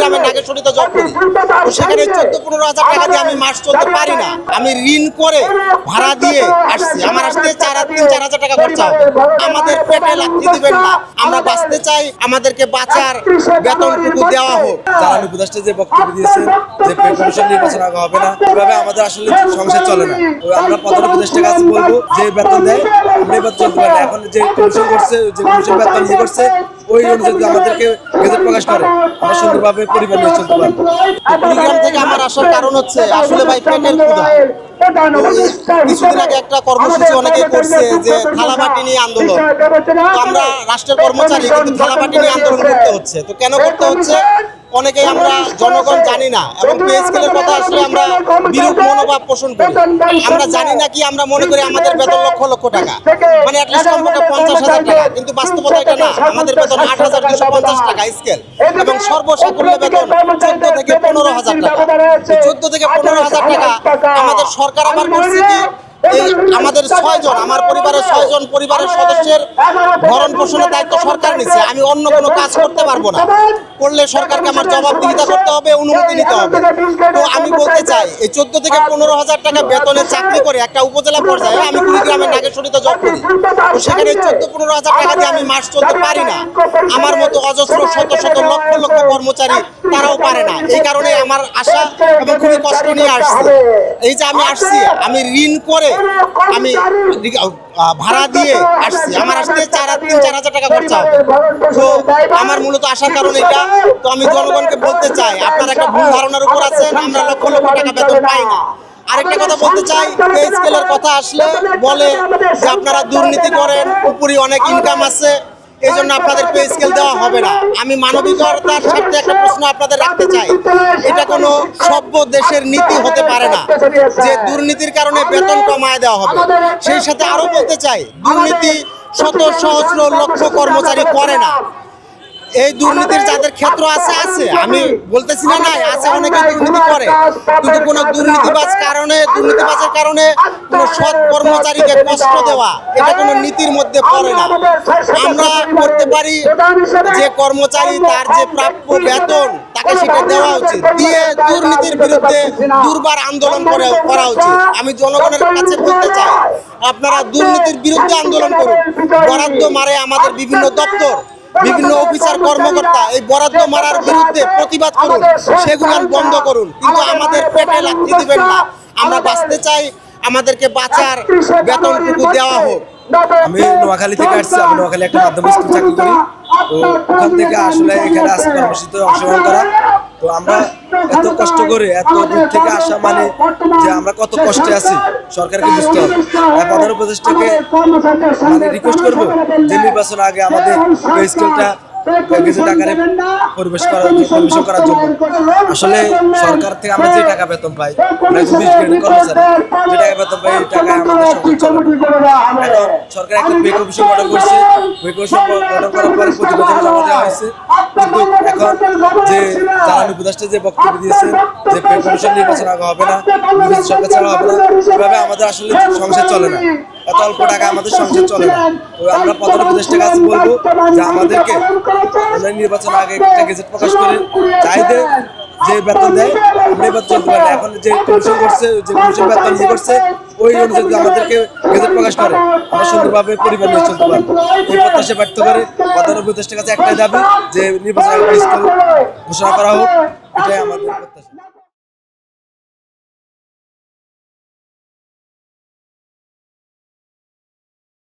কুড়িগ্রামের নাগেশ্বরীতে জব করি। তো সেখানে 14-15 হাজার টাকা দিয়ে আমি মাস চলতে পারি না। আমি ঋণ করে ভাড়া দিয়ে আসছি। আমার আসতে 3-4 হাজার টাকা খরচা হবে। আমাদের পেটে লাথি দিবেন না। আমরা বাঁচতে চাই, আমাদেরকে বাঁচার বেতনটুকু দেওয়া হোক। জ্বালানি উপদেষ্টা যে বক্তব্য দিয়েছেন যে পে কমিশন নির্বাচন আগে হবে না, এভাবে আমাদের আসলে সংসার চলে না। তো আমরা প্রধান উপদেষ্টার কাছে বলবো যে বেতন দেয় আমরা এবার চলতে পারি না। এখন যে কমিশন করছে, যে কমিশন বেতন ইয়ে করছে, ওই অনুযায়ী আমাদেরকে গেজেট প্রকাশ করে আমরা সুন্দরভাবে পরিবার নিয়ে চলতে পারবো। কুড়িগ্রাম থেকে আমার আসার কারণ হচ্ছে আসলে ভাই পেটের ক্ষুধা। কিছুদিন আগে একটা কর্মসূচি অনেকেই করছে যে থালাবাটি নিয়ে আন্দোলন। তো আমরা রাষ্ট্রের কর্মচারী, কিন্তু থালাবাটি নিয়ে আন্দোলন করতে হচ্ছে। তো কেন করতে হচ্ছে অনেকেই আমরা জনগণ জানি না, এবং পে স্কেলের কথা আসলে আমরা বিরূপ মনোভাব পোষণ করি। আমরা জানি না কি, আমরা মনে করি আমাদের বেতন লক্ষ লক্ষ টাকা, মানে অ্যাটলিস্ট কমপক্ষে 50,000 টাকা, কিন্তু বাস্তবতা এটা না। আমাদের বেতন 8,250 টাকা স্কেল, এবং সর্বসাকুল্যে বেতন 14 থেকে 15,000 টাকা। 14 থেকে 15,000 টাকা আমাদের সরকার আবার করছে কি, এই আমাদের 6 জন, আমার পরিবারের 6 জন পরিবারের সদস্যের ভরণ পোষণের দায়িত্ব সরকার নিচ্ছে। আমি অন্য কোনো কাজ করতে পারবো না। করলে সরকারকে আমার জবাবদিহিতা করতে হবে, অনুমতি নিতে হবে। তো আমি বলতে চাই, এই 14 থেকে 15,000 টাকা বেতনে চাকরি করে একটা উপজেলা পর্যায়ে, আমি কুড়িগ্রামের নাগেশ্বরীতে জব করি। তো সেখানে 14-15 হাজার টাকা দিয়ে আমি মাস চলতে পারি না। আমার মতো অজস্র শত শত লক্ষ লক্ষ কর্মচারী তারাও পারে না। এই কারণে আমার আশা, এবং খুবই কষ্ট নিয়ে আসছি। এই যে আমি আসছি, আমি ঋণ করে আমি ভাড়া দিয়ে আসছি। আমার আসতে 3-4 হাজার টাকা খরচা হবে। তো আমার মূলত আসার কারণ এটা। তো আমি জনগণকে বলতে চাই, আপনারা একটা ভুল ধারণার উপর আছেন, আমরা লক্ষ লক্ষ টাকা বেতন পাই না। আরেকটা কথা বলতে চাই, পে স্কেলের কথা আসলে বলে যে আপনারা দুর্নীতি করেন, উপরি অনেক ইনকাম আছে, এই জন্য আপনাদের পে স্কেল দেওয়া হবে না। আমি মানবিকতার স্বার্থে একটা প্রশ্ন আপনাদের রাখতে চাই। এটা কোনো সভ্য দেশের নীতি হতে পারে না যে দুর্নীতির কারণে বেতন কমায় দেওয়া হবে। সেই সাথে আরো বলতে চাই, দুর্নীতি শত সহস্র লক্ষ কর্মচারী করে না। এই দুর্নীতির যাদের ক্ষেত্র আছে আছে, আমি বলতেছি না নাই, আছে, অনেকে দুর্নীতি করে, কিন্তু কোনো দুর্নীতিবাজের কারণে কোনো সৎ কর্মচারীকে কষ্ট দেওয়া, এটা কোনো নীতির মধ্যে পড়ে না। আমরা করতে পারি যে কর্মচারী তার যে প্রাপ্য বেতন তাকে সেটা দেওয়া উচিত, দিয়ে দুর্নীতির বিরুদ্ধে দুর্বার আন্দোলন করা উচিত। আমি জনগণের কাছে বলতে চাই, আপনারা দুর্নীতির বিরুদ্ধে আন্দোলন করুন। বরাদ্দ মারে আমাদের বিভিন্ন দপ্তর, বিভিন্ন অফিসার কর্মকর্তা, এই বরাদ্দ মারার বিরুদ্ধে প্রতিবাদ করুন, সেগুলো বন্ধ করুন, কিন্তু আমাদের পেটে লাথি দিবেন না। আমরা বাঁচতে চাই, আমাদেরকে বাঁচার বেতনটুকু দেওয়া হোক। আমি নোয়াখালী থেকে আসছি। আমি নোয়াখালী একটা মাধ্যমিক স্কুল চাকরি করি। তো ওখান থেকে আসলে এখানে আসছি কর্মসূচিতে অংশগ্রহণ করা। তো আমরা এত কষ্ট করে এত দূর থেকে আসা, মানে যে আমরা কত কষ্টে আছি সরকারকে বুঝতে হবে। প্রধান উপদেষ্টাকে মানে রিকোয়েস্ট করবো যে নির্বাচন আগে আমাদের পে স্কেলটা গেজেট আকারে পরিবেশন করার জন্য। আসলে সরকার থেকে আমরা যে টাকা বেতন পাই, 20 গ্রেডের কর্মচারী যে টাকা বেতন পাই, এই টাকায় আমাদের সংসার চলে। এখন সরকার একটা পে কমিশন গঠন করছে, পে কমিশন গঠন করার পরে প্রতিবেদন জমা দেওয়া হয়েছে, কিন্তু এখন যে জ্বালানি উপদেষ্টা যে বক্তব্য দিয়েছেন যে পে কমিশন নির্বাচন আগে হবে না, সরকার ছাড়া হবে না, এভাবে আমাদের আসলে সংসার চলে না। এত অল্প টাকা আমাদের সংসার চলে না। তো আমরা প্রধান উপদেষ্টার কাছে বলবো যে আমাদেরকে নির্বাচন আগে একটা গেজেট প্রকাশ করে চাইতে যে বেতন দেয় আমরা এবার চলতে পারি। এখন যে কমিশন করছে, যে কমিশন বেতন ইয়ে করছে, ওই অনুযায়ী আমাদেরকে গেজেট প্রকাশ করে আমরা সুন্দরভাবে পরিবার নিয়ে চলতে পারবো। এই প্রত্যাশা ব্যক্ত করে প্রধান উপদেষ্টার কাছে একটাই দাবি যে নির্বাচন আগে ঘোষণা করা হোক, এটাই আমাদের প্রত্যাশা।